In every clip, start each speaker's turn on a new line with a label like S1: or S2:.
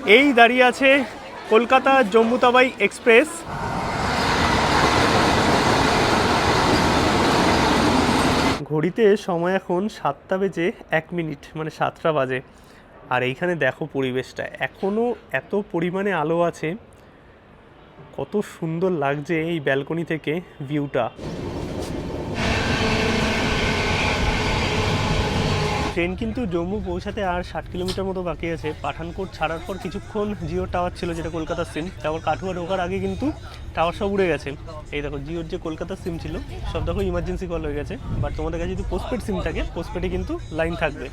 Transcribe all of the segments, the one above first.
S1: এই দাঁড়িয়ে আছে কলকাতা জম্মু তাওয়াই এক্সপ্রেস। ঘড়িতে সময় এখন 7:01, মানে 7টা বাজে। আর এইখানে দেখো পরিবেশটা, এখনও এত পরিমাণে আলো আছে, কত সুন্দর লাগছে এই ব্যালকনি থেকে ভিউটা। ট্রেন কিন্তু জম্মু পৌঁছাতে আর 60 কিলোমিটার মতো বাকি আছে। পাঠানকোট ছাড়ার পর কিছুক্ষণ জিও টাওয়ার ছিল, যেটা কলকাতার সিম, তারপর কাঠুয়া ঢোকার আগে কিন্তু টাওয়ার সব উড়ে গেছে। এই দেখো জিওর যে কলকাতার সিম ছিল সব দেখো ইমার্জেন্সি কল হয়ে গেছে। বাট তোমাদের কাছে যদি পোস্টপেড সিম থাকে, পোস্টপেডে কিন্তু লাইন থাকবে।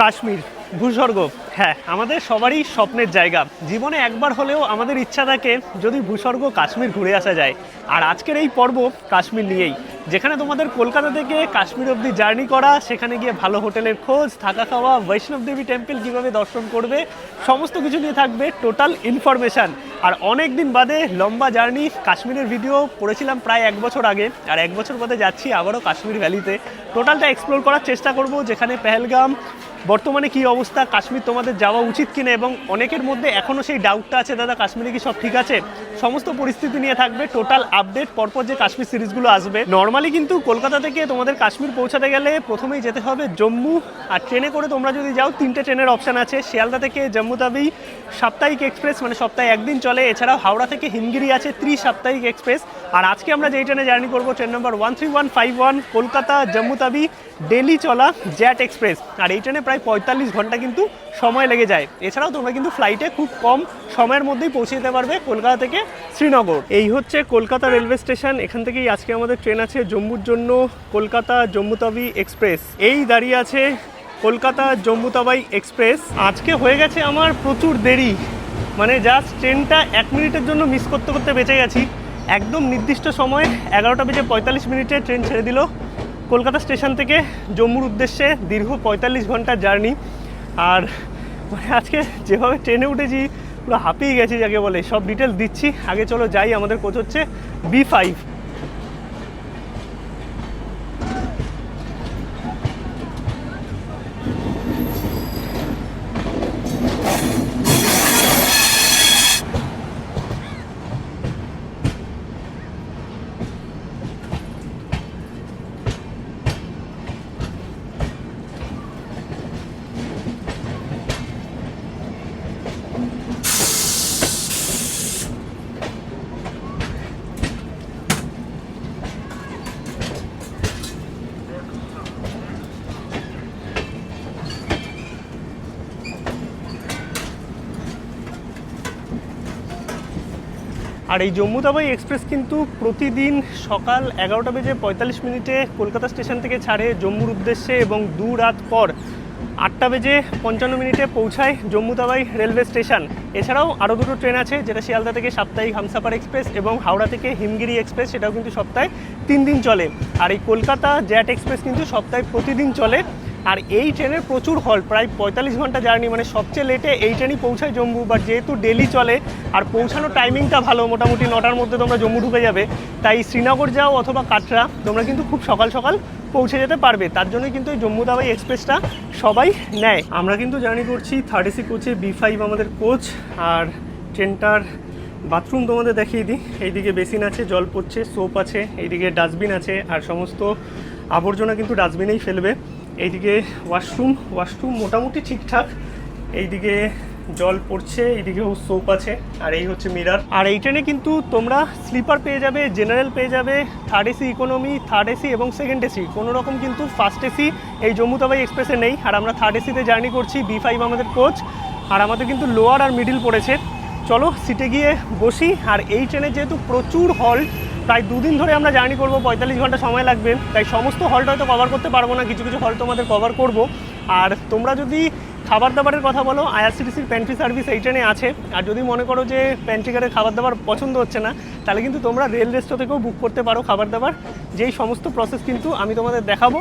S1: কাশ্মীর ভূস্বর্গ, হ্যাঁ আমাদের সবারই স্বপ্নের জায়গা। জীবনে একবার হলেও আমাদের ইচ্ছা থাকে যদি ভূস্বর্গ কাশ্মীর ঘুরে আসা যায়। আর আজকের এই পর্ব কাশ্মীর নিয়েই, যেখানে তোমাদের কলকাতা থেকে কাশ্মীর অবধি জার্নি করা, সেখানে গিয়ে ভালো হোটেলের খোঁজ, থাকা খাওয়া, বৈষ্ণব দেবী টেম্পল কীভাবে দর্শন করবে, সমস্ত কিছু নিয়ে থাকবে টোটাল ইনফরমেশান। আর অনেক দিন বাদে লম্বা জার্নি, কাশ্মীরের ভিডিও করেছিলাম প্রায় 1 বছর আগে, আর 1 বছর বাদে যাচ্ছি আবারও কাশ্মীর ভ্যালিতে। টোটালটা এক্সপ্লোর করার চেষ্টা করব, যেখানে পেহেলগাম বর্তমানে কী অবস্থা, কাশ্মীর তোমাদের যাওয়া উচিত কিনা, এবং অনেকের মধ্যে এখনও সেই ডাউটটা আছে দাদা কাশ্মীরে কি সব ঠিক আছে, সমস্ত পরিস্থিতি নিয়ে থাকবে টোটাল আপডেট পরপর যে কাশ্মীর সিরিজগুলো আসবে। নর্মালি কিন্তু কলকাতা থেকে তোমাদের কাশ্মীর পৌঁছাতে গেলে প্রথমেই যেতে হবে জম্মু। আর ট্রেনে করে তোমরা যদি যাও 3টে ট্রেনের অপশান আছে। শিয়ালদা থেকে জম্মু তাওয়াই সাপ্তাহিক এক্সপ্রেস, মানে সপ্তাহে একদিন চলে। এছাড়াও হাওড়া থেকে হিমগিরি আছে ত্রিসাপ্তাহিক এক্সপ্রেস। আর আজকে আমরা যেই ট্রেনে জার্নি করবো, train number 13151, Kolkata Jammu Tawi daily চলা জ্যাট এক্সপ্রেস। আর এই ট্রেনে প্রায় 45 ঘন্টা কিন্তু সময় লেগে যায়। এছাড়াও তোমরা কিন্তু ফ্লাইটে খুব কম সময়ের মধ্যেই পৌঁছে যেতে পারবে কলকাতা থেকে শ্রীনগর। এই হচ্ছে কলকাতা রেলওয়ে স্টেশন। এখান থেকেই আজকে আমাদের ট্রেন আছে জম্মুর জন্য, কলকাতা জম্মু তাওয়াই এক্সপ্রেস। এই দাঁড়িয়ে আছে কলকাতা জম্মু তাওয়াই এক্সপ্রেস। আজকে হয়ে গেছে আমার প্রচুর দেরি, মানে জাস্ট ট্রেনটা 1 মিনিটের জন্য মিস করতে করতে বেঁচে গেছি। একদম নির্দিষ্ট সময় 11:45 ট্রেন ছেড়ে দিল কলকাতা স্টেশন থেকে জম্মুর উদ্দেশ্যে। দীর্ঘ 45 ঘন্টার জার্নি। আর মানে আজকে যেভাবে ট্রেনে উঠেছি পুরো হাঁপিয়ে গেছি যাকে বলে। সব ডিটেলস দিচ্ছি, আগে চলো যাই। আমাদের কোচ হচ্ছে B5। আর এই জম্মু তাওয়াই এক্সপ্রেস কিন্তু প্রতিদিন সকাল 11:45 কলকাতা স্টেশন থেকে ছাড়ে জম্মুর উদ্দেশ্যে, এবং দু রাত পর 8:55 পৌঁছায় জম্মু তাওয়াই রেলওয়ে স্টেশন। এছাড়াও আরও দুটো ট্রেন আছে, যেটা শিয়ালদা থেকে সাপ্তাহিক হামসাফার এক্সপ্রেস, এবং হাওড়া থেকে হিমগিরি এক্সপ্রেস, সেটাও কিন্তু সপ্তাহে 3 দিন চলে। আর এই কলকাতা জ্যাট এক্সপ্রেস কিন্তু সপ্তাহে প্রতিদিন চলে। আর এই ট্রেনের প্রচুর হল্ট, প্রায় 45 ঘন্টা জার্নি, মানে সবচেয়ে লেটে এই ট্রেনই পৌঁছায় জম্মু। বাট যেহেতু ডেলি চলে আর পৌঁছানোর টাইমিংটা ভালো, মোটামুটি 9টার মধ্যে তোমরা জম্মু ঢুকে যাবে, তাই শ্রীনগর যাও অথবা কাটরা তোমরা কিন্তু খুব সকাল সকাল পৌঁছে যেতে পারবে। তার জন্যই কিন্তু এই জম্মু তাওয়াই এক্সপ্রেসটা সবাই নেয়। আমরা কিন্তু জার্নি করছি 3rd AC কোচে, B5 আমাদের কোচ। আর ট্রেনটার বাথরুম তোমাদের দেখিয়ে দিই। এইদিকে বেসিন আছে, জল পড়ছে, সোপ আছে, এইদিকে ডাস্টবিন আছে, আর সমস্ত আবর্জনা কিন্তু ডাস্টবিনেই ফেলবে। এইদিকে ওয়াশরুম মোটামুটি ঠিকঠাক। এইদিকে জল পড়ছে, এইদিকেও সোপ আছে, আর এই হচ্ছে মিরার। আর এই ট্রেনে কিন্তু তোমরা স্লিপার পেয়ে যাবে, জেনারেল পেয়ে যাবে, 3rd AC economy, 3rd AC এবং 2nd AC। কোনো রকম কিন্তু ফার্স্ট এসি এই জম্মু তাওয়াই এক্সপ্রেসে নেই। আর আমরা 3rd AC-তে জার্নি করছি, B5 আমাদের কোচ। আর আমাদের কিন্তু লোয়ার আর মিডিল পড়েছে। চলো সিটে গিয়ে বসি। আর এই ট্রেনে যেহেতু প্রচুর হল্ট, প্রায় 2 দিন ধরে আমরা জার্নি করব, 45 ঘন্টা সময় লাগবে, তাই সমস্ত হল্ট হয়তো কভার করতে পারবো না, কিছু কিছু হল্ট তোমাদের কভার করব। আর তোমরা যদি খাবার দাবারের কথা বলো, IRCTC-র প্যান্ট্রি সার্ভিস এই ট্রেনে আছে। আর যদি মনে করো যে প্যান্ট্রিকারের খাবার দাবার পছন্দ হচ্ছে না, তাহলে কিন্তু তোমরা রেল রেস্টো থেকেও বুক করতে পারো খাবার দাবার। যেই সমস্ত প্রসেস কিন্তু আমি তোমাদের দেখাবো।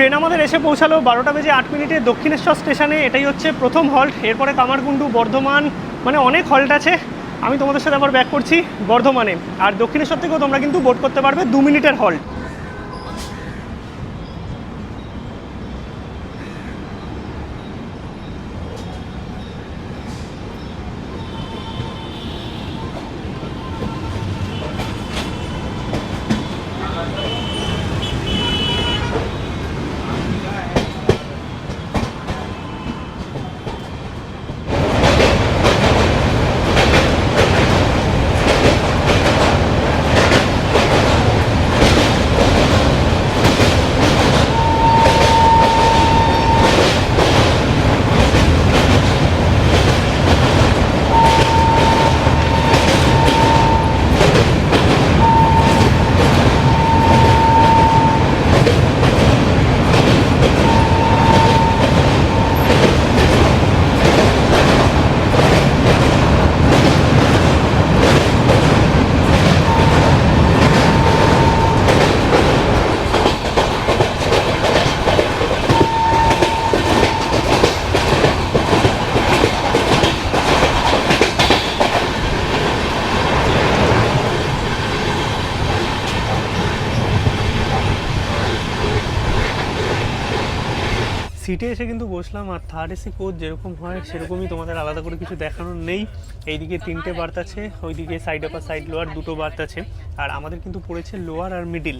S1: ট্রেন আমাদের এসে পৌঁছালো 12:08 দক্ষিণেশ্বর স্টেশনে। এটাই হচ্ছে প্রথম হল্ট। এরপরে কামারকুণ্ডু, বর্ধমান, মানে অনেক হল্ট আছে। আমি তোমাদের সাথে আবার ব্যাক করছি বর্ধমানে। আর দক্ষিণেশ্বর থেকেও তোমরা কিন্তু বোট করতে পারবে 2 মিনিটের হল্ট। সিটে এসে কিন্তু বসলাম। আর থার্ড এসি কোচ যেরকম হয় সেরকমই, তোমাদের আলাদা করে কিছু দেখানোর নেই। এইদিকে 3টে বার্থ আছে, ওইদিকে সাইড আপার সাইড লোয়ার 2টো বার্থ আছে। আর আমাদের কিন্তু পড়েছে লোয়ার আর মিডিল।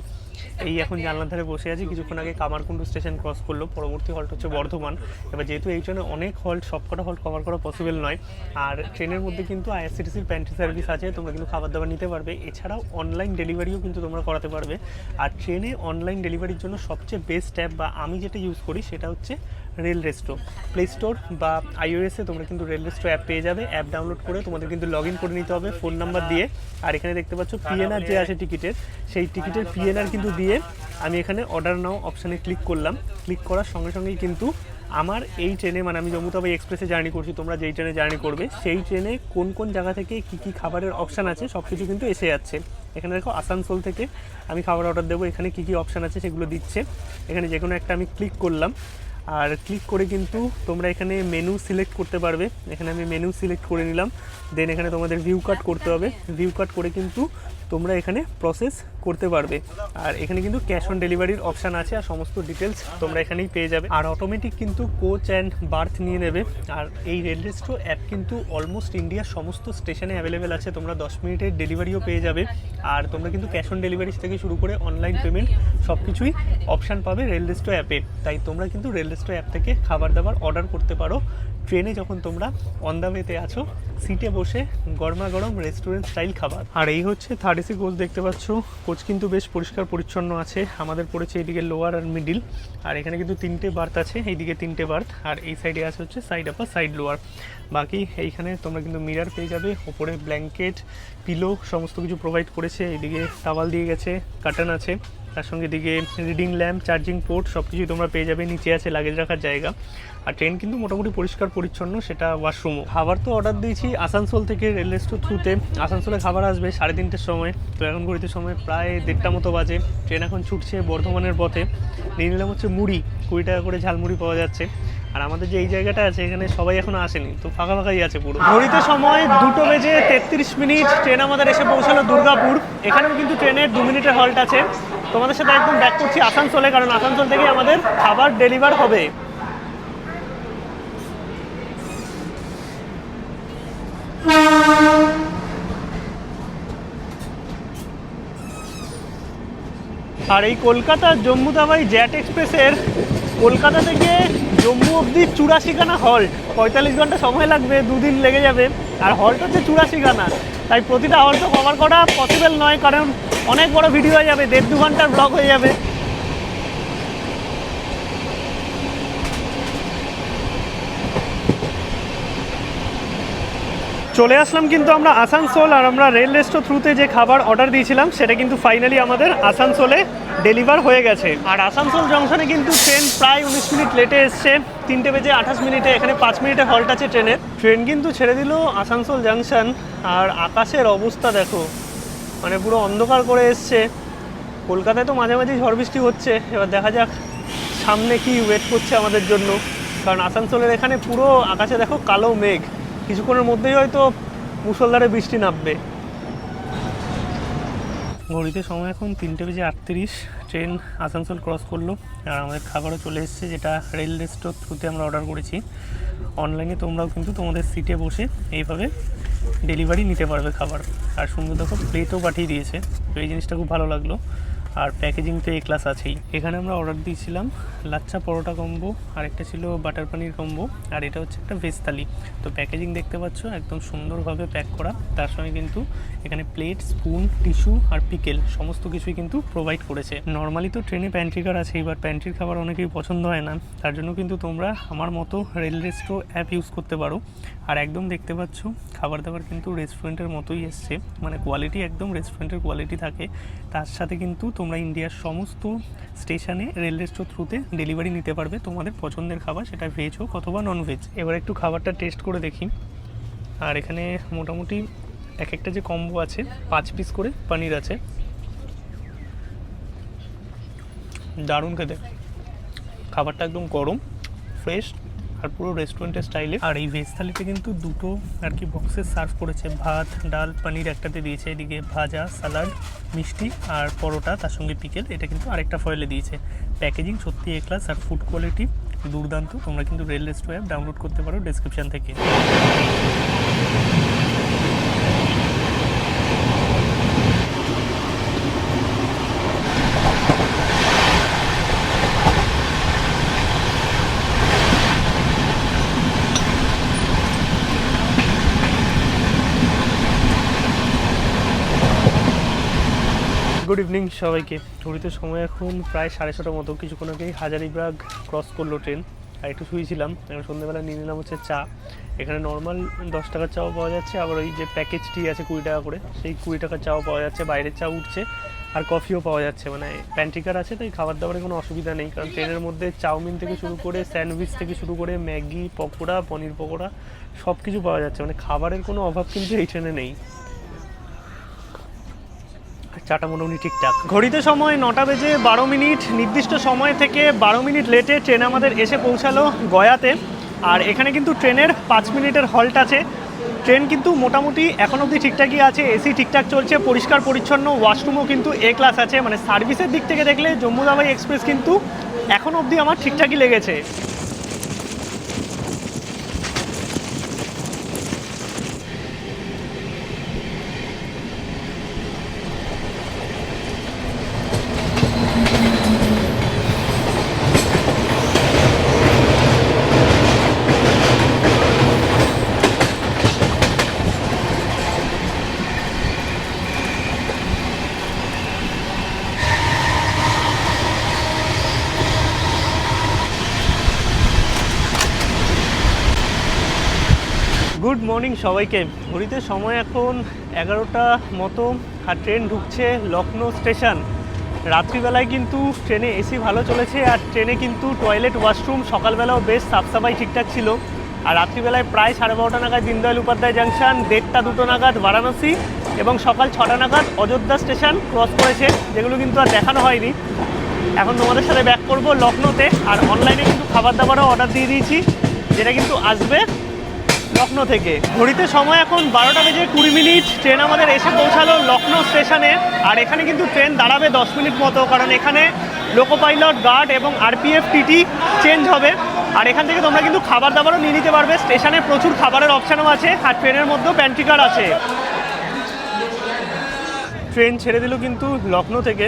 S1: এই এখন জানলার ধারে বসে আছি। কিছুক্ষণ আগে কামারকুণ্ডু স্টেশন ক্রস করলো। পরবর্তী হল্ট হচ্ছে বর্ধমান। এবার যেহেতু এই ট্রেনে অনেক হল্ট, সবকটা হল্ট কভার করা পসিবল নয়। আর ট্রেনের মধ্যে কিন্তু আইআরসিটিসির প্যান্ট্রি সার্ভিস আছে, তোমরা কিন্তু খাবার দাবার নিতে পারবে। এছাড়াও অনলাইন ডেলিভারিও কিন্তু তোমরা করাতে পারবে। আর ট্রেনে অনলাইন ডেলিভারির জন্য সবচেয়ে বেস্ট অ্যাপ বা আমি যেটা ইউজ করি সেটা হচ্ছে রেল রেস্টো। প্লে স্টোর বা iOS এ তোমরা কিন্তু রেল রেস্টো অ্যাপ পেয়ে যাবে। অ্যাপ ডাউনলোড করে তোমাদের কিন্তু লগ ইন করে নিতে হবে ফোন নাম্বার দিয়ে। আর এখানে দেখতে পাচ্ছ পিএনআর যে আছে টিকিটের, সেই টিকিটের পিএনআর কিন্তু দিয়ে আমি এখানে অর্ডার নাও অপশানে ক্লিক করলাম। ক্লিক করার সঙ্গে সঙ্গেই কিন্তু আমার এই ট্রেনে, মানে আমি জম্মু-তাওয়াই এক্সপ্রেসে জার্নি করছি, তোমরা যেই ট্রেনে জার্নি করবে সেই ট্রেনে কোন কোন জায়গা থেকে কী কী খাবারের অপশান আছে সব কিছু কিন্তু এসে যাচ্ছে। এখানে দেখো আসানসোল থেকে আমি খাবার অর্ডার দেবো, এখানে কী কী অপশান আছে সেগুলো দিচ্ছে। এখানে যে কোনো একটা আমি ক্লিক করলাম। আর ক্লিক করে কিন্তু তোমরা এখানে মেনু সিলেক্ট করতে পারবে। এখানে আমি মেনু সিলেক্ট করে নিলাম। দেন এখানে তোমাদের ভিউ কাট করতে হবে। ভিউ কাট করে কিন্তু তোমরা এখানে প্রসেস করতে পারবে। আর এখানে কিন্তু ক্যাশ অন ডেলিভারির অপশান আছে। আর সমস্ত ডিটেলস তোমরা এখানেই পেয়ে যাবে। আর অটোমেটিক কিন্তু কোচ অ্যান্ড বার্থ নিয়ে নেবে। আর এই রেল রেস্টো অ্যাপ কিন্তু অলমোস্ট ইন্ডিয়ার সমস্ত স্টেশনে অ্যাভেলেবেল আছে। তোমরা 10 মিনিটের ডেলিভারিও পেয়ে যাবে। আর তোমরা কিন্তু ক্যাশ অন ডেলিভারি থেকে শুরু করে অনলাইন পেমেন্ট সব কিছুই অপশান পাবে রেল রেস্টো অ্যাপে। তাই তোমরা কিন্তু রেল রেস্টো অ্যাপ থেকে খাবার দাবার অর্ডার করতে পারো। ট্রেনে যখন তোমরা অন দ্য ওয়েতে আছো, সিটে বসে গরমা গরম রেস্টুরেন্ট স্টাইল খাবার। আর এই হচ্ছে থার্ড এসি কোচ দেখতে পাচ্ছ। কোচ কিন্তু বেশ পরিষ্কার পরিচ্ছন্ন আছে। আমাদের পড়েছে এইদিকে লোয়ার আর মিডিল। আর এখানে কিন্তু 3টে বার্থ আছে, এইদিকে 3টে বার্থ। আর এই সাইডে আছে হচ্ছে সাইড আপার সাইড লোয়ার। বাকি এইখানে তোমরা কিন্তু মিরার পেয়ে যাবে। ওপরে ব্ল্যাঙ্কেট, পিলো সমস্ত কিছু প্রোভাইড করেছে। এইদিকে টাওয়াল দিয়ে গেছে, কার্টেন আছে। তার সঙ্গে দিকে রিডিং ল্যাম্প, চার্জিং পোর্ট সব কিছুই তোমরা পেয়ে যাবে। নিচে আছে লাগেজ রাখার জায়গা। আর ট্রেন কিন্তু মোটামুটি পরিষ্কার পরিচ্ছন্ন, সেটা ওয়াশরুমও। খাবার তো অর্ডার দিয়েছি আসানসোল থেকে রেল রেস্টো থ্রুতে। আসানসোলে খাবার আসবে 3:30-র সময়। তো এখন ঘড়িতে সময় প্রায় 1:30 মতো বাজে। ট্রেন এখন ছুটছে বর্ধমানের পথে। নিয়ে নিলাম হচ্ছে মুড়ি, 20 টাকা করে ঝালমুড়ি পাওয়া যাচ্ছে। আর আমাদের যে এই জায়গাটা আছে এখানে সবাই এখনো আসেনি, তো ফাঁকা ফাঁকাই আছে পুরো। ঘড়িতে সময় 2:33। ট্রেন আমাদের এসে পৌঁছালো দুর্গাপুর। এখানেও কিন্তু ট্রেনের 2 মিনিটের হল্ট আছে। তোমাদের সাথে একদম ব্যাক করছি আসানসোলে, কারণ আসানসোল থেকে আমাদের খাবার ডেলিভার হবে। আর এই কলকাতা জম্মু-তাওয়াই জ্যাট এক্সপ্রেসের কলকাতা থেকে জম্মু অবধি 84খানা হল্ট। 45 ঘন্টা সময় লাগবে, 2 দিন লেগে যাবে। আর হল্ট হচ্ছে 84খানা। তাই প্রতিটা হল্ট কভার করা পসিবল নয়, কারণ অনেক বড় ভিডিও হয়ে যাবে, 1.5-2 ঘন্টার ব্লগ হয়ে যাবে। চলে আসলাম কিন্তু আমরা আসানসোল। আর আমরা রেল রেস্টো থ্রুতে যে খাবার অর্ডার দিয়েছিলাম সেটা কিন্তু ফাইনালি আমাদের আসানসোলে ডেলিভার হয়ে গেছে। আর আসানসোল জংশনে কিন্তু ট্রেন প্রায় 19 মিনিট লেটে এসছে। 3:28 এখানে 5 মিনিটের হল্ট আছে ট্রেনের। ট্রেন কিন্তু ছেড়ে দিল আসানসোল জাংশন। আর আকাশের অবস্থা দেখো, মানে পুরো অন্ধকার করে এসছে। কলকাতায় তো মাঝে মাঝে ঝড় বৃষ্টি হচ্ছে, এবার দেখা যাক সামনে কি ওয়েট করছে আমাদের জন্য, কারণ আসানসোলের এখানে পুরো আকাশে দেখো কালো মেঘ, কিছুক্ষণের মধ্যেই হয়তো মুষলধারে বৃষ্টি নামবে। ঘড়িতে সময় এখন 3:38, ট্রেন আসানসোল ক্রস করলো আর আমাদের খাবারও চলে এসেছে, যেটা রেল রেস্টোর থ্রুতে আমরা অর্ডার করেছি। অনলাইনে তোমরাও কিন্তু তোমাদের সিটে বসে এইভাবে ডেলিভারি নিতে পারবে খাবার। আর সুন্দর দেখো প্লেটও পাঠিয়ে দিয়েছে, তো এই জিনিসটা খুব ভালো লাগলো। আর প্যাকেজিং তো এ ক্লাস আছেই। এখানে আমরা অর্ডার দিয়েছিলাম লাচ্চা পরোটা কম্বো, আর একটা ছিল বাটার পানির কম্বো, আর এটা হচ্ছে একটা ভেজ থালি। তো প্যাকেজিং দেখতে পাচ্ছ একদম সুন্দরভাবে প্যাক করা, তার সঙ্গে কিন্তু এখানে প্লেট, স্পুন, টিস্যু আর পিকেল সমস্ত কিছুই কিন্তু প্রোভাইড করেছে। নর্মালি তো ট্রেনে প্যান্ট্রি কার আছে, এবার প্যান্ট্রির খাবার অনেকেই পছন্দ হয় না, তার জন্য কিন্তু তোমরা আমার মতো রেল রেস্টো অ্যাপ ইউজ করতে পারো। আর একদম দেখতে পাচ্ছ খাবার দাবার কিন্তু রেস্টুরেন্টের মতোই এসছে, মানে কোয়ালিটি একদম রেস্টুরেন্টের কোয়ালিটি থাকে। তার সাথে কিন্তু তোমরা ইন্ডিয়ার সমস্ত স্টেশনে রেল রেস্টোর থ্রুতে ডেলিভারি নিতে পারবে তোমাদের পছন্দের খাবার, সেটা ভেজ হোক অথবা নন ভেজ। এবার একটু খাবারটা টেস্ট করে দেখি। আর এখানে মোটামুটি এক একটা যে কম্বো আছে 5 পিস করে পনির আছে, দারুণ খেতে। খাবারটা একদম গরম, ফ্রেশ আর পুরো রেস্টুরেন্টের স্টাইলে। আর এই ভেজ থালিতে কিন্তু দুটো আর কি বক্সে সার্ভ করেছে, ভাত, ডাল, পনির একটাতে দিয়েছে, এদিকে ভাজা, সালাড, মিষ্টি আর পরোটা, তার সঙ্গে পিকেল, এটা কিন্তু আরেকটা ফয়েলে দিয়েছে। প্যাকেজিং সত্যি এ ক্লাস আর ফুড কোয়ালিটি দুর্দান্ত। তোমরা কিন্তু রেল রেস্টো অ্যাপ ডাউনলোড করতে পারো ডেসক্রিপশন থেকে। গুড ইভিনিং সবাইকে। ঘড়িতে সময় এখন প্রায় 6:30টার মতো। কিছুক্ষণ আগেই হাজারিবাগ ক্রস করলো ট্রেন, আর একটু শুয়েছিলাম। এবার সন্ধ্যেবেলা নিয়ে নিলাম হচ্ছে চা। এখানে নর্মাল 10 টাকার চাও পাওয়া যাচ্ছে, আবার ওই যে প্যাকেজ টি আছে 20 টাকা করে, সেই 20 টাকার চাও পাওয়া যাচ্ছে, বাইরের চা উঠছে, আর কফিও পাওয়া যাচ্ছে। মানে প্যান্ট্রিকার আছে, তাই খাবার দাবারের কোনো অসুবিধা নেই, কারণ ট্রেনের মধ্যে চাউমিন থেকে শুরু করে স্যান্ডউইচ থেকে শুরু করে ম্যাগি, পকোড়া, পনির পকোড়া সব কিছু পাওয়া যাচ্ছে। মানে খাবারের কোনো অভাব কিন্তু এই ট্রেনে নেই। চাটা মোটামুটি ঠিকঠাক। ঘড়িতে সময় 9:12। নির্দিষ্ট সময় থেকে 12 মিনিট লেটে ট্রেন আমাদের এসে পৌঁছালো গয়াতে। আর এখানে কিন্তু ট্রেনের 5 মিনিটের হল্ট আছে। ট্রেন কিন্তু মোটামুটি এখন অবধি ঠিকঠাকই আছে, এসি ঠিকঠাক চলছে, পরিষ্কার পরিচ্ছন্ন, ওয়াশরুমও কিন্তু এ ক্লাস আছে। মানে সার্ভিসের দিক থেকে দেখলে জম্মু তাওয়াই এক্সপ্রেস কিন্তু এখন অবধি আমার ঠিকঠাকই লেগেছে। গুড মর্নিং সবাইকে। ঘড়িতে সময় এখন 11টা মতো, আর ট্রেন ঢুকছে লখনৌ স্টেশন। রাত্রিবেলায় কিন্তু ট্রেনে এসি ভালো চলেছে, আর ট্রেনে কিন্তু টয়লেট, ওয়াশরুম সকালবেলাও বেশ সাফসাফাই ঠিকঠাক ছিল। আর রাত্রিবেলায় প্রায় 12:30 নাগাদ দীনদয়াল উপাধ্যায় জাংশন, 1:30-2 নাগাদ বারাণসী, এবং সকাল 6টা নাগাদ অযোধ্যা স্টেশন ক্রস করেছে, যেগুলো কিন্তু আর দেখানো হয়নি। এখন তোমাদের সাথে ব্যাক করবো লখনৌতে। আর অনলাইনে কিন্তু খাবার দাবারও অর্ডার দিয়ে দিয়েছি, যেটা কিন্তু আসবে লখনৌ থেকে। ঘড়িতে সময় এখন 12:20। ট্রেন আমাদের এসে পৌঁছালো লখনৌ স্টেশনে। আর এখানে কিন্তু ট্রেন দাঁড়াবে 10 মিনিট মতো, কারণ এখানে লোকো পাইলট, গার্ড এবং আরপিএফ টিটি চেঞ্জ হবে। আর এখান থেকে তোমরা কিন্তু খাবার দাবারও নিয়ে নিতে পারবে। স্টেশনে প্রচুর খাবারের অপশানও আছে, আর ট্রেনের মধ্যেও প্যান্ট্রি কার আছে। ট্রেন ছেড়ে দিল কিন্তু লখনৌ থেকে।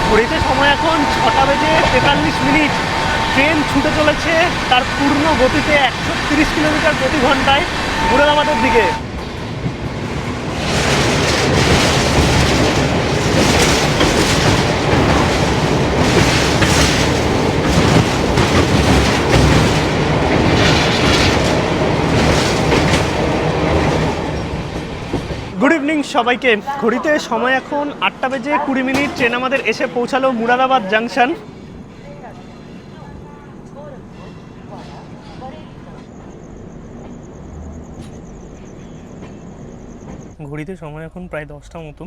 S1: ঘড়িতে সময় এখন 6:43। ট্রেন ছুটে চলেছে তার পূর্ণ গতিতে 130 কিলোমিটার প্রতি ঘন্টায় মুরাদাবাদের দিকে। গুড ইভিনিং সবাইকে। ঘড়িতে সময় এখন 8:20 ট্রেন আমাদের এসে পৌঁছালো মুরাদাবাদ জাংশন। ঘড়িতে সময় এখন প্রায় 10টা মতো,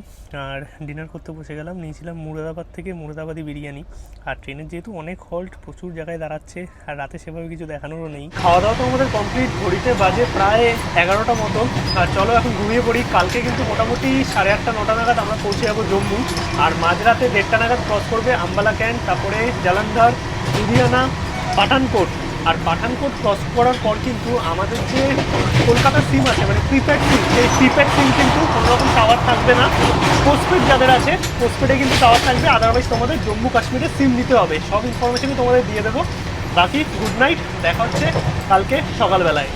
S1: আর ডিনার করতে বসে গেলাম। নিয়েছিলাম মুরাদাবাদ থেকে মুরাদাবাদি বিরিয়ানি। আর ট্রেনের যেহেতু অনেক হল্ট, প্রচুর জায়গায় দাঁড়াচ্ছে, আর রাতে সেভাবে কিছু দেখানোরও নেই। খাওয়া দাওয়া তো আমাদের কমপ্লিট। ঘড়িতে বাজে প্রায় 11টা মতো। আর চলো এখন ঘুমিয়ে পড়ি। কালকে কিন্তু মোটামুটি 8:30-9টা নাগাদ আমরা পৌঁছে যাবো জম্মু। আর মাঝরাতে 1:30টা নাগাদ ক্রস করবে আম্বালা ক্যান্ট, তারপরে জালন্ধর, লুধিয়ানা, পাঠানকোট। আর পাঠানকোট ক্রস করার পর কিন্তু আমাদের যে কলকাতার সিম আছে, মানে প্রিপেড সিম, সেই প্রিপেড সিম কিন্তু কোনো রকম টাওয়ার থাকবে না। পোস্টপেড যাদের আছে, পোস্টপেডে কিন্তু টাওয়ার থাকবে। আদারওয়াইজ তোমাদের জম্মু কাশ্মীরে সিম নিতে হবে। সব ইনফরমেশনই তোমাদের দিয়ে দেবো। বাকি গুড নাইট, দেখা হচ্ছে কালকে সকালবেলায়।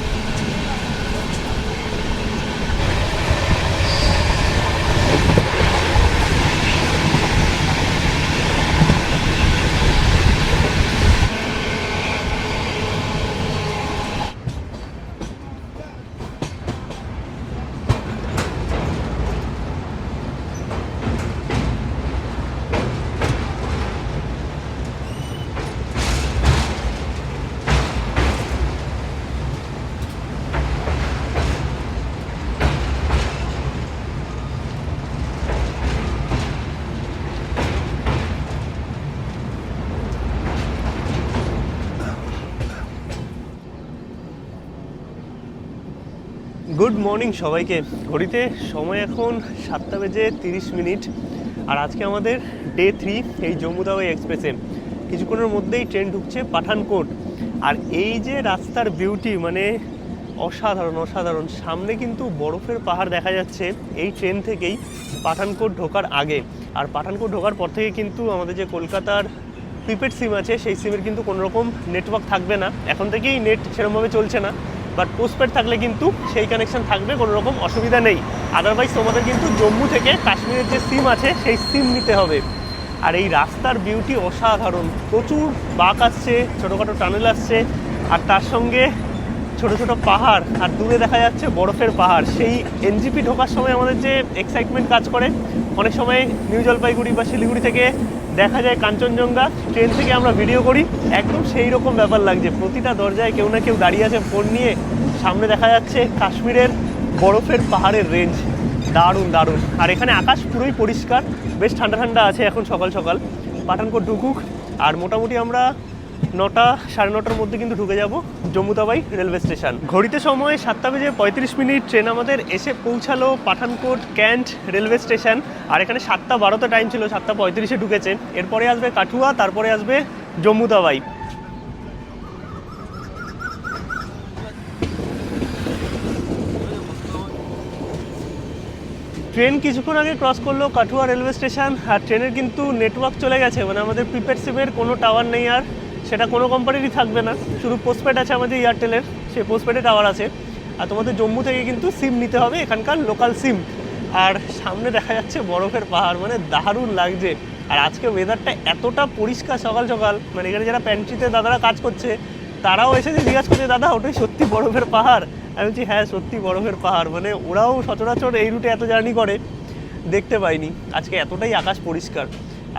S1: গুড মর্নিং সবাইকে। ঘড়িতে সময় এখন 7:30। আর আজকে আমাদের ডে 3 এই জম্মু তাওয়াই এক্সপ্রেসে। কিছুক্ষণের মধ্যেই ট্রেন ঢুকছে পাঠানকোট। আর এই যে রাস্তার বিউটি, মানে অসাধারণ অসাধারণ। সামনে কিন্তু বরফের পাহাড় দেখা যাচ্ছে এই ট্রেন থেকেই পাঠানকোট ঢোকার আগে। আর পাঠানকোট ঢোকার পর থেকে কিন্তু আমাদের যে কলকাতার প্রিপেড সিম আছে, সেই সিমের কিন্তু কোনো রকম নেটওয়ার্ক থাকবে না। এখন থেকেই নেট সেরকমভাবে চলছে না, বাট পোস্টপেড থাকলে কিন্তু সেই কানেকশন থাকবে, কোনো রকম অসুবিধা নেই। আদারওয়াইজ তোমাদের কিন্তু জম্মু থেকে কাশ্মীরের যে সিম আছে সেই সিম নিতে হবে। আর এই রাস্তার বিউটি অসাধারণ। প্রচুর বাঁক আসছে, ছোটোখাটো টানেল আসছে, আর তার সঙ্গে ছোট ছোট পাহাড়, আর দূরে দেখা যাচ্ছে বরফের পাহাড়। সেই এনজিপি ঢোকার সময় আমাদের যে এক্সাইটমেন্ট কাজ করে, অনেক সময় নিউ জলপাইগুড়ি বা শিলিগুড়ি থেকে দেখা যায় কাঞ্চনজঙ্ঘা, ট্রেন থেকে আমরা ভিডিও করি, একদম সেই রকম ব্যাপার লাগছে। প্রতিটা দরজায় কেউ না কেউ দাঁড়িয়ে আছে ফোন নিয়ে। সামনে দেখা যাচ্ছে কাশ্মীরের বরফের পাহাড়ের রেঞ্জ। দারুণ দারুণ। আর এখানে আকাশ পুরোই পরিষ্কার, বেশ ঠান্ডা ঠান্ডা আছে এখন সকাল সকাল। পাঠানকোট ঢুকুক, আর মোটামুটি আমরা 9টা, 9:30টার মধ্যে কিন্তু ঢুকে যাব জম্মু তাওয়াই রেলওয়ে স্টেশন। ঘড়িতে সময় 7:35। ট্রেন আমাদের এসে পৌঁছালো পাঠানকোট ক্যান্ট রেলওয়ে স্টেশন। আর এখানে 7:12তে টাইম ছিল, 7:35-এ ঢুকেছে। এরপরে আসবে কাঠুয়া, তারপরে আসবে জম্মু তাওয়াই। ট্রেন কিছুক্ষণ আগে ক্রস করলো কাঠুয়া রেলওয়ে স্টেশন। আর ট্রেনের কিন্তু নেটওয়ার্ক চলে গেছে, মানে আমাদের প্রিপেড সিমের কোনো টাওয়ার নেই। আর সেটা কোনো কোম্পানিরই থাকবে না, শুধু পোস্টপেড আছে আমাদের এয়ারটেলের, সেই পোস্টপেডে টাওয়ার আছে। আর তোমাদের জম্মু থেকে কিন্তু সিম নিতে হবে, এখানকার লোকাল সিম। আর সামনে দেখা যাচ্ছে বরফের পাহাড়, মানে দারুণ লাগছে। আর আজকে ওয়েদারটা এতটা পরিষ্কার সকাল সকাল, মানে এখানে যারা প্যান্ট্রিতে দাদারা কাজ করছে তারাও এসে জিজ্ঞাসা করছে, দাদা ওটাই সত্যি বরফের পাহাড়? আমি বলছি হ্যাঁ, সত্যি বরফের পাহাড়। মানে ওরাও সচরাচর এই রুটে এত জার্নি করে, দেখতে পাইনি। আজকে এতটাই আকাশ পরিষ্কার।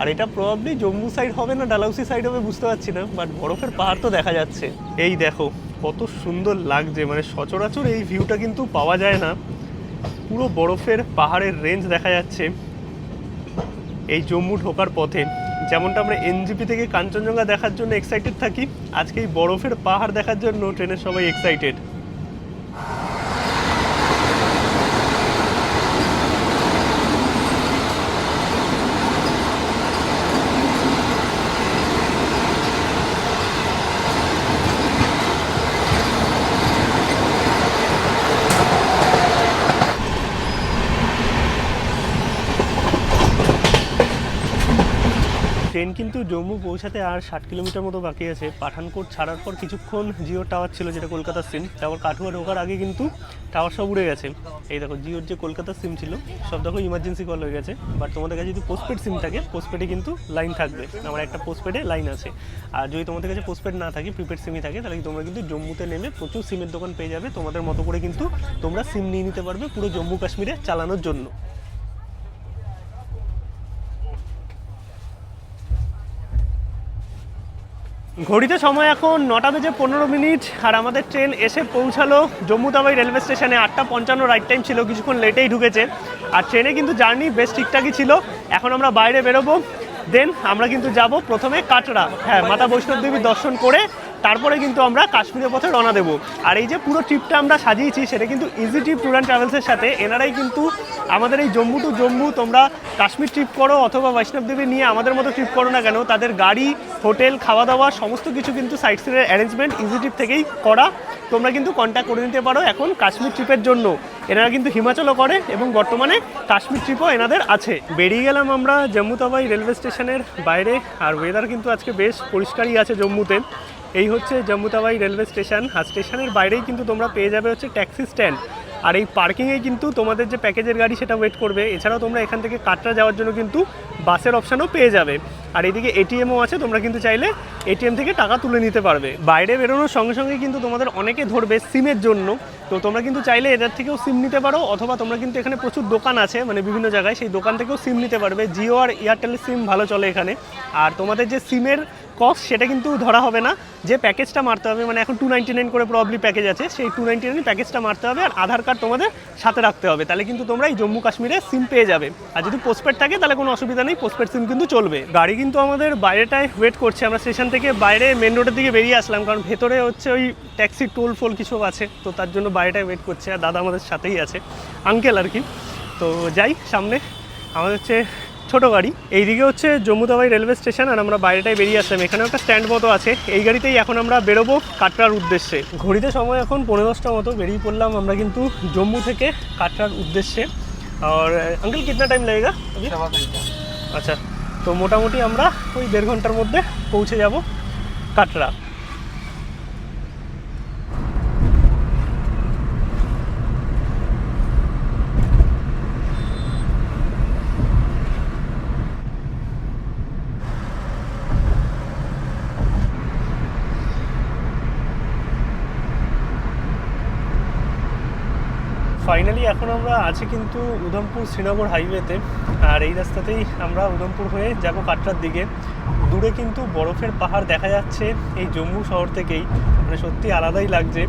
S1: আর এটা প্রবাবলি জম্মু সাইড হবে না ডালাউসি সাইড হবে বুঝতে পারছি না, বাট বরফের পাহাড় তো দেখা যাচ্ছে। এই দেখো কত সুন্দর লাগছে, মানে সচরাচর এই ভিউটা কিন্তু পাওয়া যায় না। পুরো বরফের পাহাড়ের রেঞ্জ দেখা যাচ্ছে এই জম্মু ঢোকার পথে। যেমনটা আমরা এনজিপি থেকে কাঞ্চনজঙ্ঘা দেখার জন্য এক্সাইটেড থাকি, আজকে এই বরফের পাহাড় দেখার জন্য ট্রেনের সবাই এক্সাইটেড। ট্রেন কিন্তু জম্মু পৌঁছাতে আর 60 কিলোমিটার মতো বাকি আছে। পাঠানকোট ছাড়ার পর কিছুক্ষণ জিও টাওয়ার ছিল, যেটা কলকাতার সিম, তারপর কাঠুয়া ঢোকার আগে কিন্তু টাওয়ার সব উড়ে গেছে। এই দেখো জিওর যে কলকাতার সিম ছিল সব দেখো ইমার্জেন্সি কল হয়ে গেছে। বাট তোমাদের কাছে যদি পোস্টপেড সিম থাকে, পোস্টপেডে কিন্তু লাইন থাকবে। আমার একটা পোস্টপেডে লাইন আছে। আর যদি তোমাদের কাছে পোস্টপেড না থাকে, প্রিপেড সিমই থাকে, তাহলে তোমরা কিন্তু জম্মুতে নেমে প্রচুর সিমের দোকান পেয়ে যাবে। তোমাদের মতো করে কিন্তু তোমরা সিম নিয়ে নিতে পারবে পুরো জম্মু কাশ্মীরে চালানোর জন্য। ঘড়িতে সময় এখন 9:15, আর আমাদের ট্রেন এসে পৌঁছালো জম্মু তাওয়াই রেলওয়ে স্টেশনে। 8:55 রাইট টাইম ছিল, কিছুক্ষণ লেটেই ঢুকেছে। আর ট্রেনে কিন্তু জার্নি বেশ ঠিকঠাকই ছিল। এখন আমরা বাইরে বেরোবো, দেন আমরা কিন্তু যাব প্রথমে কাটরা, হ্যাঁ, মাতা বৈষ্ণব দেবীর দর্শন করে তারপরে কিন্তু আমরা কাশ্মীরের পথে রওনা দেবো। আর এই যে পুরো ট্রিপটা আমরা সাজিয়েছি সেটা কিন্তু ইজি ট্রিপ ট্যুর অ্যান্ড ট্রাভেলসের সাথে। এনারাই কিন্তু আমাদের এই জম্মু টু জম্মু, তোমরা কাশ্মীর ট্রিপ করো অথবা বৈষ্ণব দেবী নিয়ে আমাদের মতো ট্রিপ করো না কেন, তাদের গাড়ি, হোটেল, খাওয়া দাওয়া সমস্ত কিছু কিন্তু সাইট সিনের অ্যারেঞ্জমেন্ট ইজি ট্রিপ থেকেই করা। তোমরা কিন্তু কন্ট্যাক্ট করে নিতে পারো এখন কাশ্মীর ট্রিপের জন্য। এনারা কিন্তু হিমাচলও করে এবং বর্তমানে কাশ্মীর ট্রিপও এনাদের আছে। বেরিয়ে গেলাম আমরা জম্মু তাওয়াই রেলওয়ে স্টেশনের বাইরে। আর ওয়েদার কিন্তু আজকে বেশ পরিষ্কারই আছে জম্মুতে। এই হচ্ছে জম্মু তাওয়াই রেলওয়ে স্টেশন। আর স্টেশনের বাইরেই কিন্তু তোমরা পেয়ে যাবে হচ্ছে ট্যাক্সি স্ট্যান্ড। আর এই পার্কিংয়ে কিন্তু তোমাদের যে প্যাকেজের গাড়ি সেটা ওয়েট করবে। এছাড়াও তোমরা এখান থেকে কাটরা যাওয়ার জন্য কিন্তু বাসের অপশানও পেয়ে যাবে। আর এদিকে এটিএমও আছে, তোমরা কিন্তু চাইলে এটিএম থেকে টাকা তুলে নিতে পারবে। বাইরে বেরোনোর সঙ্গে সঙ্গে কিন্তু তোমাদের অনেকে ধরবে সিমের জন্য, তো তোমরা কিন্তু চাইলে এদের থেকেও সিম নিতে পারো, অথবা তোমরা কিন্তু এখানে প্রচুর দোকান আছে মানে বিভিন্ন জায়গায়, সেই দোকান থেকেও সিম নিতে পারবে। জিও আর এয়ারটেলের সিম ভালো চলে এখানে। আর তোমাদের যে সিমের কস্ট সেটা কিন্তু ধরা হবে না, যে প্যাকেজটা মারতে হবে, মানে এখন 299 করে প্রবলি প্যাকেজ আছে, সেই 299 প্যাকেজটা মারতে হবে। আর আধার কার্ড তোমাদের সাথে রাখতে হবে, তাহলে কিন্তু তোমরা এই জম্মু কাশ্মীরে সিম পেয়ে যাবে। আর যদি পোস্টপেড থাকে তাহলে কোনো অসুবিধা নেই, পোস্টপেড সিম কিন্তু চলবে। গাড়ি কিন্তু আমাদের বাইরেটায় ওয়েট করছে। আমরা স্টেশন থেকে বাইরে মেন রোডের দিকে বেরিয়ে আসলাম, কারণ ভেতরে হচ্ছে ওই ট্যাক্সি টোল ফোল কিছু আছে, তো তার জন্য বাইরেটায় ওয়েট করছে। আর দাদা আমাদের সাথেই আছে, আঙ্কেল আর কি। তো যাই সামনে, আমাদের হচ্ছে ছোটো গাড়ি। এইদিকে হচ্ছে জম্মু তাওয়াই রেলওয়ে স্টেশন, আর আমরা বাইরেটায় বেরিয়ে আসলাম। এখানেও একটা স্ট্যান্ড মতো আছে, এই গাড়িতেই এখন আমরা বেরোবো কাটরার উদ্দেশ্যে। ঘড়িতে সময় এখন 10:15 মতো, বেরিয়ে পড়লাম আমরা কিন্তু জম্মু থেকে কাটরার উদ্দেশ্যে। আর আঙ্কেল কিতনা টাইম লাগেগা? আচ্ছা, তো মোটামুটি আমরা ওই 1.5 ঘন্টার মধ্যে পৌঁছে যাব কাটরা। ফাইনালি এখন আমরা আছি কিন্তু উধমপুর শ্রীনগর হাইওয়েতে। আর এই রাস্তাতেই আমরা উধমপুর হয়ে যাব কাটরার দিকে। দূরে কিন্তু বরফের পাহাড় দেখা যাচ্ছে এই জম্মু শহর থেকেই, মানে সত্যি আলাদাই লাগছে।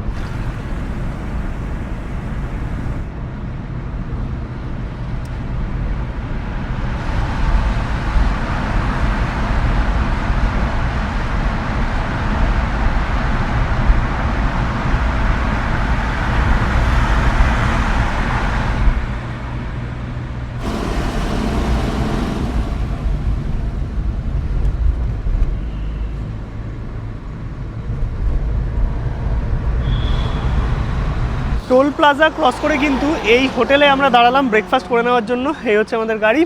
S1: টোল প্লাজা ক্রস করে কিন্তু এই হোটেলে আমরা দাঁড়ালাম ব্রেকফাস্ট করে নেওয়ার জন্য। এই হচ্ছে আমাদের গাড়ি।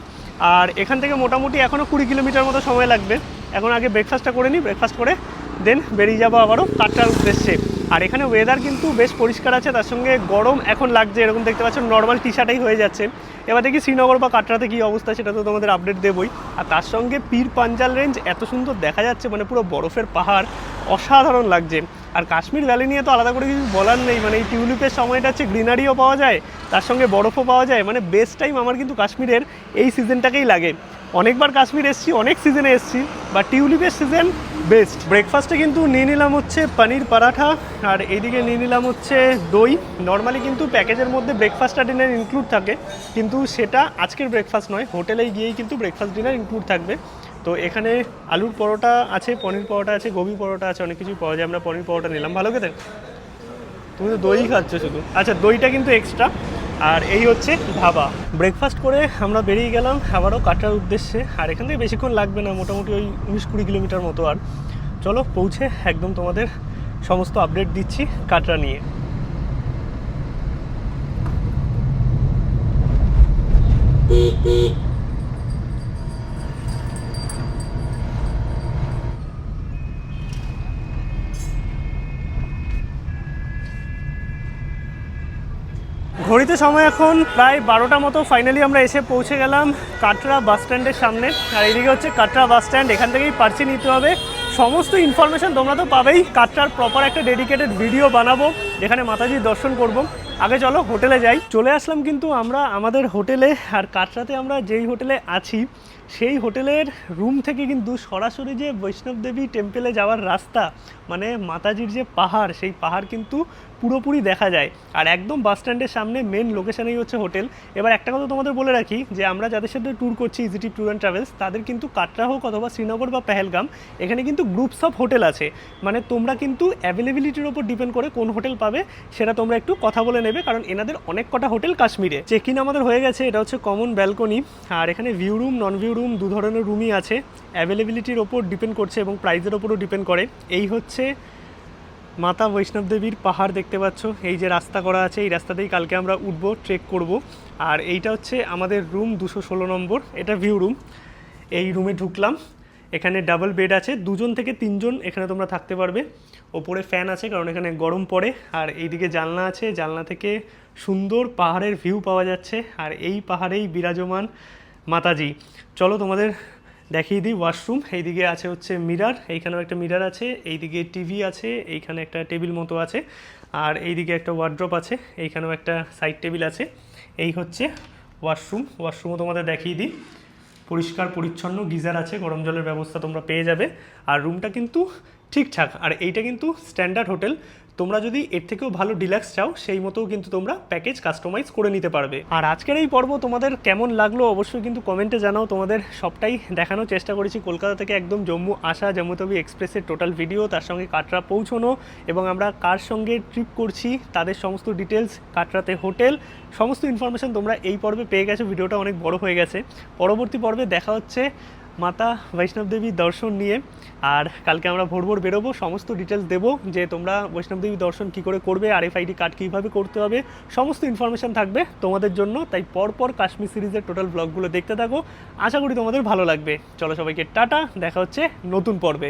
S1: আর এখান থেকে মোটামুটি এখনও 20 কিলোমিটার মতো সময় লাগবে। এখন আগে ব্রেকফাস্টটা করে নিই, ব্রেকফাস্ট করে দেন বেরিয়ে যাবো আবারও কাটরার উদ্দেশ্যে। আর এখানে ওয়েদার কিন্তু বেশ পরিষ্কার আছে, তার সঙ্গে গরম এখন লাগছে, এরকম দেখতে পাচ্ছেন নর্মাল টি শার্টেই হয়ে যাচ্ছে। এবার দেখি শ্রীনগর বা কাটরাতে কী অবস্থা সেটা তো তোমাদের আপডেট দেবই। আর তার সঙ্গে পীর পাঞ্জাল রেঞ্জ এত সুন্দর দেখা যাচ্ছে, মানে পুরো বরফের পাহাড়, অসাধারণ লাগছে। আর কাশ্মীর ভ্যালি নিয়ে তো আলাদা করে কিছু বলার নেই, মানে এই টিউলিপের সময়টা হচ্ছে গ্রিনারিও পাওয়া যায়, তার সঙ্গে বরফও পাওয়া যায়। মানে বেস্ট টাইম আমার কিন্তু কাশ্মীরের এই সিজনটাকেই লাগে। অনেকবার কাশ্মীর এসেছি, অনেক সিজনে এসেছি, বা টিউলিপের সিজন বেস্ট। ব্রেকফাস্টে কিন্তু নিয়ে নিলাম হচ্ছে পনির পরাঠা, আর এইদিকে নিয়ে নিলাম হচ্ছে দই। নর্মালি কিন্তু প্যাকেজের মধ্যে ব্রেকফাস্ট আর ডিনার ইনক্লুড থাকে, কিন্তু সেটা আজকের ব্রেকফাস্ট নয়, হোটেলে গিয়েই কিন্তু ব্রেকফাস্ট ডিনার ইনক্লুড থাকবে। তো এখানে আলুর পরোটা আছে, পনির পরোটা আছে, গোবি পরোটা আছে, অনেক কিছুই পাওয়া যায়। আমরা পনির পরোটা নিলাম, ভালো খেতে। তুমি তো দই খাচ্ছ শুধু, আচ্ছা দইটা কিন্তু এক্সট্রা। আর এই হচ্ছে ধাবা। ব্রেকফাস্ট করে আমরা বেরিয়ে গেলাম আবারও কাটরার উদ্দেশ্যে। আর এখান থেকে বেশিক্ষণ লাগবে না, মোটামুটি ওই 19-20 কিলোমিটার মতো। আর চলো পৌঁছে একদম তোমাদের সমস্ত আপডেট দিচ্ছি কাটরা নিয়ে। ঘড়িতে সময় এখন প্রায় 12টা মতো। ফাইনালি আমরা এসে পৌঁছে গেলাম কাটরা বাস স্ট্যান্ডের সামনে। আর এইদিকে হচ্ছে কাটরা বাস স্ট্যান্ড, এখান থেকেই পার্সি নিতে হবে। সমস্ত ইনফরমেশন তোমরা তো পাবেই। কাটরার প্রপার একটা ডেডিকেটেড ভিডিও বানাবো যেখানে মাতাজির দর্শন করব। আগে চলো হোটেলে যাই। চলে আসলাম কিন্তু আমরা আমাদের হোটেলে। আর কাটরাতে আমরা যেই হোটেলে আছি সেই হোটেলের রুম থেকে কিন্তু সরাসরি যে বৈষ্ণব দেবী টেম্পেলে যাওয়ার রাস্তা, মানে মাতাজির যে পাহাড়, সেই পাহাড় কিন্তু পুরোপুরি দেখা যায়। আর একদম বাস স্ট্যান্ডের সামনে মেন লোকেশনেই হচ্ছে হোটেল। এবার একটা কথা তোমাদের বলে রাখি যে আমরা যাদের সাথে ট্যুর করছি ইজিটি ট্যুর অ্যান্ড ট্রাভেলস, তাদের কিন্তু কাটরা হোক অথবা শ্রীনগর বা পেহেলগাম, এখানে কিন্তু গ্রুপস অফ হোটেল আছে। মানে তোমরা কিন্তু অ্যাভেলেবিলিটির ওপর ডিপেন্ড করে কোন হোটেল পাবে সেটা তোমরা একটু কথা বলে নেবে, কারণ এনাদের অনেক কটা হোটেল কাশ্মীরে। চেক ইন আমাদের হয়ে গেছে। এটা হচ্ছে কমন ব্যালকনি। আর এখানে view room, non view room দু ধরনের রুমই আছে। অ্যাভেলেবিলিটির ওপর ডিপেন্ড করছে এবং প্রাইসের ওপরও ডিপেন্ড করে। এই হচ্ছে মাতা বৈষ্ণব দেবীর পাহাড়, দেখতে পাচ্ছ। এই যে রাস্তা করা আছে, এই রাস্তাতেই কালকে আমরা উঠবো, ট্রেক করব। আর এইটা হচ্ছে আমাদের রুম 216 নম্বর, এটা ভিউ রুম। এই রুমে ঢুকলাম। এখানে ডাবল বেড আছে, 2জন থেকে 3জন এখানে তোমরা থাকতে পারবে। ওপরে ফ্যান আছে কারণ এখানে গরম পড়ে। আর এইদিকে জানলা আছে, জানলা থেকে সুন্দর পাহাড়ের ভিউ পাওয়া যাচ্ছে। আর এই পাহাড়েই বিরাজমান মাতাজি। চলো তোমাদের দেখিয়ে দিই ওয়াশরুম। এইদিকে আছে হচ্ছে মিরার, এইখানেও একটা মিরার আছে। এইদিকে টিভি আছে, এইখানে একটা টেবিল মতো আছে। আর এইদিকে একটা ওয়ার্ড্রপ আছে, এইখানেও একটা সাইড টেবিল আছে। এই হচ্ছে ওয়াশরুম। ওয়াশরুমও তোমাদের দেখিয়ে দিই। পরিষ্কার পরিচ্ছন্ন, গিজার আছে, গরম জলের ব্যবস্থা তোমরা পেয়ে যাবে। আর রুমটা কিন্তু ঠিকঠাক। আর এইটা কিন্তু স্ট্যান্ডার্ড হোটেল। তোমরা যদি এর থেকেও ভালো ডিলাক্স চাও সেই মতো কিন্তু তোমরা প্যাকেজ কাস্টমাইজ করে নিতে পারবে। আর আজকের এই পর্ব তোমাদের কেমন লাগলো অবশ্যই কিন্তু কমেন্টে জানাও। তোমাদের সবটাই দেখানোর চেষ্টা করেছি। কলকাতা থেকে একদম জম্মু আসা, জম্মু তাবি এক্সপ্রেসের টোটাল ভিডিও, তার সঙ্গে কাটরা পৌঁছানো এবং আমরা কার সঙ্গে ট্রিপ করছি তাদের সমস্ত ডিটেলস, কাটরাতে হোটেল, সমস্ত ইনফরমেশন তোমরা এই পর্বে পেয়ে গেছো। ভিডিওটা অনেক বড় হয়ে গেছে। পরবর্তী পর্বে দেখা হচ্ছে মাতা বৈষ্ণব দেবীর দর্শন নিয়ে। আর কালকে আমরা ভোর ভোর বেরোবো, সমস্ত ডিটেলস দেবো যে তোমরা বৈষ্ণব দেবীর দর্শন কী করে করবে, RFID কার্ড কীভাবে করতে হবে, সমস্ত ইনফরমেশান থাকবে তোমাদের জন্য। তাই পরপর কাশ্মীর সিরিজের টোটাল ব্লগগুলো দেখতে থাকো। আশা করি তোমাদের ভালো লাগবে। চলো সবাইকে টাটা, দেখা হচ্ছে নতুন পর্বে।